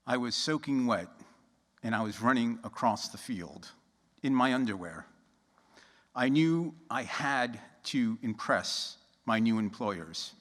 I was soaking wet, and I was running across the field in my underwear. I knew I had to impress my new employers.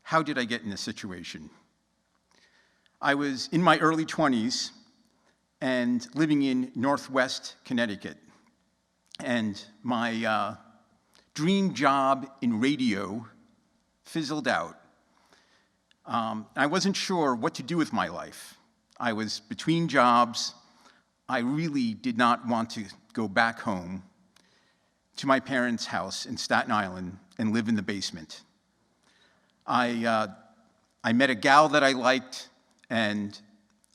How did I get in this situation? I was in my early 20s and living in Northwest Connecticut, and my dream job in radio fizzled out. I wasn't sure what to do with my life. I was between jobs. I really did not want to go back home to my parents' house in Staten Island and live in the basement. I met a gal that I liked, and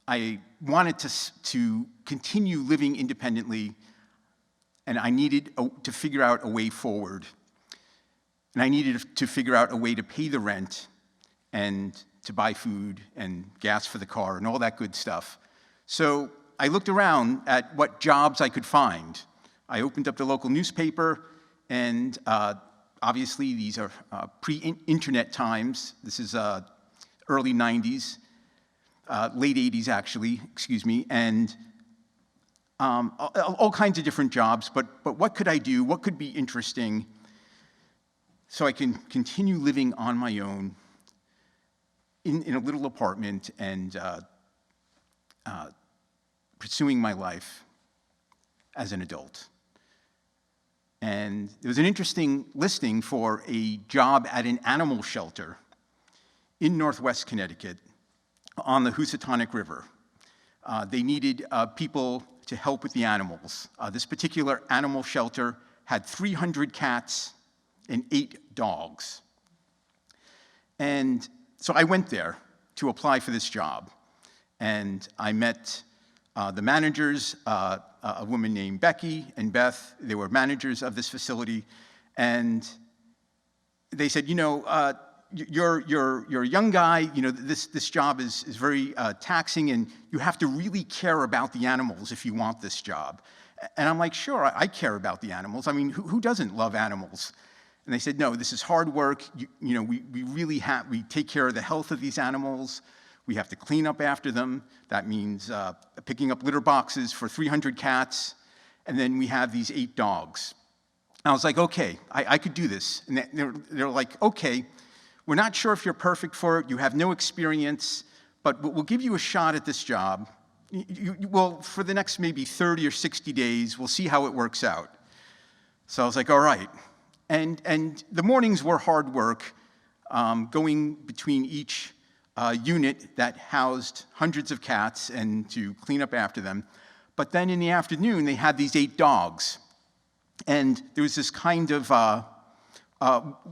I wanted to continue living independently, and I needed to figure out a way forward. And I needed to figure out a way to pay the rent and to buy food and gas for the car and all that good stuff. So I looked around at what jobs I could find. I opened up the local newspaper, and obviously these are pre-internet times. This is early 90s, late 80s actually, excuse me, and all kinds of different jobs, but what could I do? What could be interesting so I can continue living on my own in a little apartment and pursuing my life as an adult. And there was an interesting listing for a job at an animal shelter in Northwest Connecticut on the Housatonic River. They needed people to help with the animals. This particular animal shelter had 300 cats and 8 dogs. And so I went there to apply for this job, and I met the managers, a woman named Becky and Beth. They were managers of this facility, and they said, you know, you're a young guy, you know, this job is very taxing, and you have to really care about the animals if you want this job. And I'm like, sure, I care about the animals. I mean, who doesn't love animals? And they said, no, this is hard work. You know, we really we take care of the health of these animals. We have to clean up after them. That means picking up litter boxes for 300 cats. And then we have these 8 dogs. And I was like, okay, I could do this. And they're like, okay, we're not sure if you're perfect for it. You have no experience, but we'll give you a shot at this job. Well, for the next maybe 30 or 60 days, we'll see how it works out. So I was like, all right. And the mornings were hard work, going between each unit that housed hundreds of cats and to clean up after them. But then in the afternoon, they had these 8 dogs. And there was this kind of,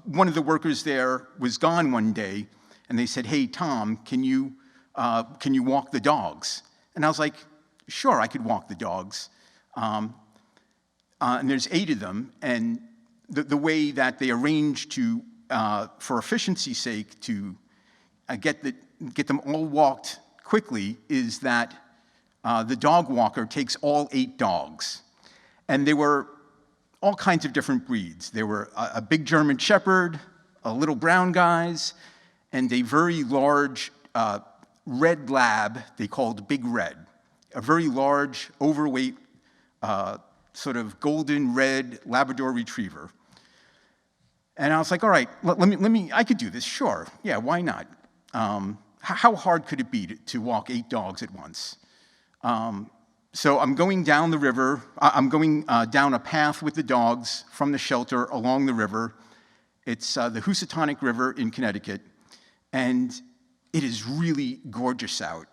one of the workers there was gone one day, and they said, hey, Tom, can you walk the dogs? And I was like, sure, I could walk the dogs. And there's 8 of them, and the way that they arranged to, for efficiency's sake, to get them all walked quickly is that the dog walker takes all 8 dogs. And they were all kinds of different breeds. There were a big German Shepherd, a little brown guys, and a very large red lab they called Big Red. A very large, overweight, sort of golden red Labrador Retriever. And I was like, all right, let me, I could do this, sure. Yeah, why not? How hard could it be to walk 8 dogs at once? So I'm going down the river. I'm going down a path with the dogs from the shelter along the river. It's the Housatonic River in Connecticut, and it is really gorgeous out.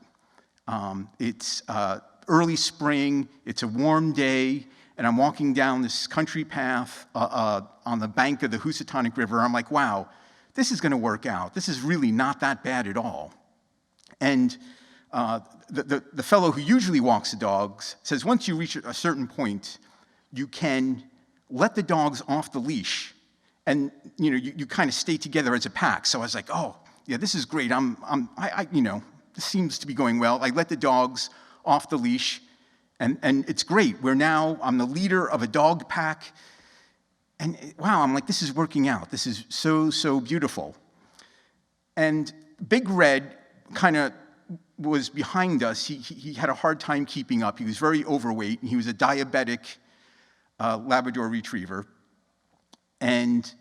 It's early spring. It's a warm day. And I'm walking down this country path on the bank of the Housatonic River. I'm like, wow, this is going to work out. This is really not that bad at all. And the fellow who usually walks the dogs says once you reach a certain point, you can let the dogs off the leash, and you know you kind of stay together as a pack. So I was like, oh, yeah, this is great. You know, this seems to be going well. I let the dogs off the leash. And it's great. I'm the leader of a dog pack. And wow, I'm like, this is working out. This is so beautiful. And Big Red kind of was behind us, he had a hard time keeping up. He was very overweight, and he was a diabetic Labrador Retriever. And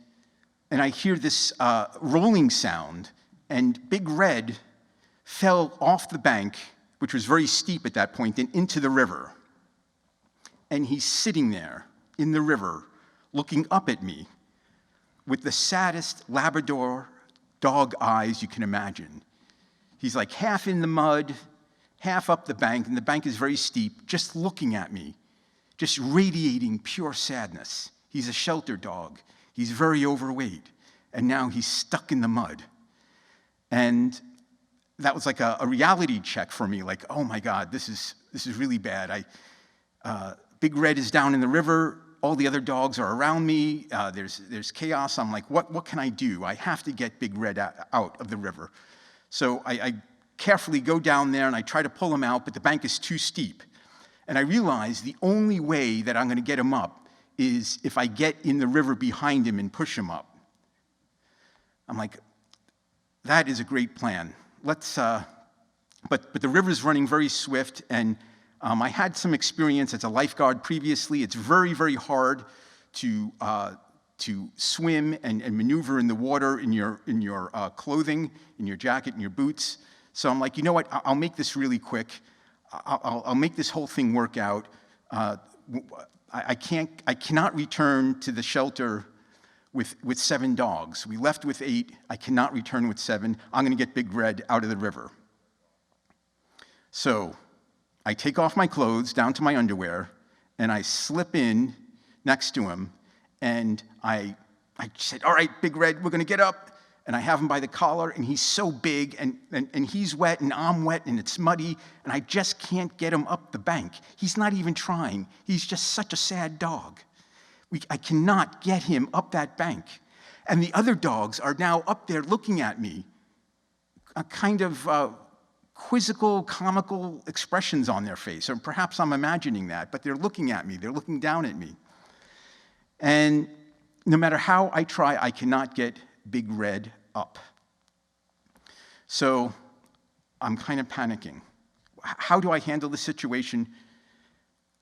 I hear this rolling sound, and Big Red fell off the bank, which was very steep at that point, and into the river. And he's sitting there in the river, looking up at me with the saddest Labrador dog eyes you can imagine. He's like half in the mud, half up the bank, and the bank is very steep, just looking at me, just radiating pure sadness. He's a shelter dog. He's very overweight, and now he's stuck in the mud. And that was like a reality check for me, like, oh my God, this is really bad. Big Red is down in the river. All the other dogs are around me. There's chaos. I'm like, what can I do? I have to get Big Red out of the river. So I carefully go down there and I try to pull him out, but the bank is too steep. And I realize the only way that I'm going to get him up is if I get in the river behind him and push him up. I'm like, that is a great plan. But the river's running very swift, and I had some experience as a lifeguard previously. It's very, very hard to swim and maneuver in the water in your clothing, in your jacket, in your boots. So I'm like, you know what? I'll make this really quick. I'll make this whole thing work out. I cannot return to the shelter with 7 dogs. We left with 8. I cannot return with 7. I'm going to get Big Red out of the river. So I take off my clothes down to my underwear, and I slip in next to him, and I said, all right, Big Red, we're going to get up. And I have him by the collar, and he's so big, and he's wet, and I'm wet, and it's muddy, and I just can't get him up the bank. He's not even trying. He's just such a sad dog. I cannot get him up that bank. And the other dogs are now up there looking at me, a kind of quizzical, comical expressions on their face, or perhaps I'm imagining that, but they're looking at me. They're looking down at me. And no matter how I try, I cannot get Big Red up. So I'm kind of panicking. How do I handle the situation?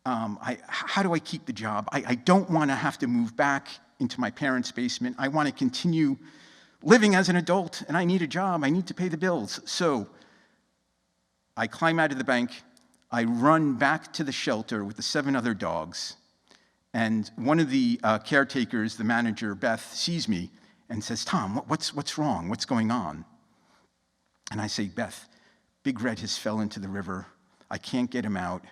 How do I keep the job? I don't want to have to move back into my parents' basement. I want to continue living as an adult, and I need a job. I need to pay the bills. So I climb out of the bank. I run back to the shelter with the 7 other dogs. And one of the caretakers, the manager, Beth, sees me and says, Tom, what's wrong? What's going on? And I say, Beth, Big Red has fell into the river. I can't get him out.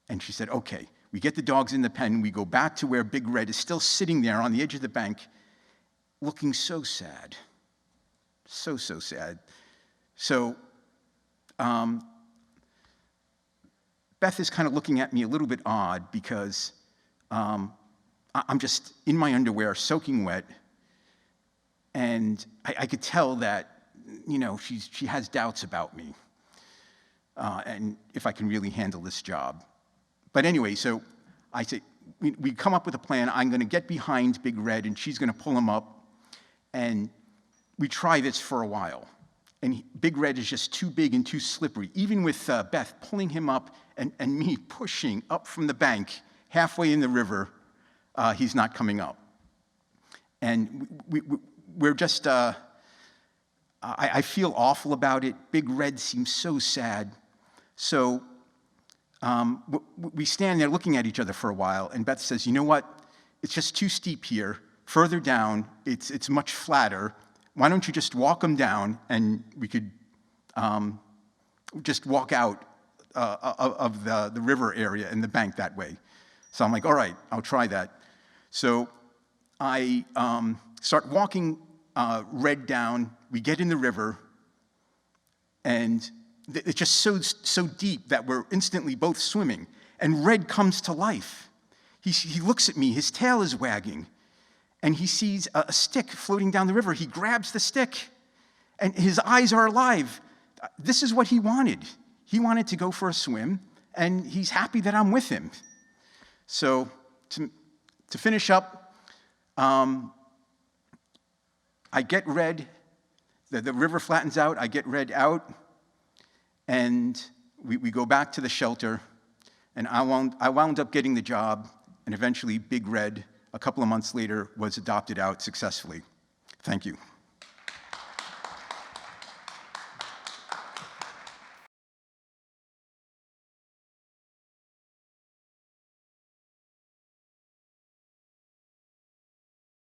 And she said, okay. We get the dogs in the pen. We go back to where Big Red is still sitting there on the edge of the bank, looking so sad. So sad. So Beth is kind of looking at me a little bit odd because I'm just in my underwear, soaking wet. And I could tell that, she has doubts about me and if I can really handle this job. But anyway, so I say, we come up with a plan. I'm going to get behind Big Red, and she's going to pull him up. And we try this for a while. And Big Red is just too big and too slippery. Even with Beth pulling him up and me pushing up from the bank halfway in the river, he's not coming up. And we're just, I feel awful about it. Big Red seems so sad. So we stand there looking at each other for a while, and Beth says, you know what? It's just too steep here. Further down, it's much flatter. Why don't you just walk them down, and we could just walk out of the river area and the bank that way. So I'm like, all right, I'll try that. So I start walking Red down. We get in the river, and it's just so deep that we're instantly both swimming. And Red comes to life. He looks at me. His tail is wagging, and he sees a stick floating down the river. He grabs the stick, and his eyes are alive. This is what he wanted. He wanted to go for a swim, and he's happy that I'm with him. So to finish up, I get Red. The river flattens out. I get Red out, And we go back to the shelter, and I wound up getting the job, and eventually Big Red, a couple of months later, was adopted out successfully. Thank you.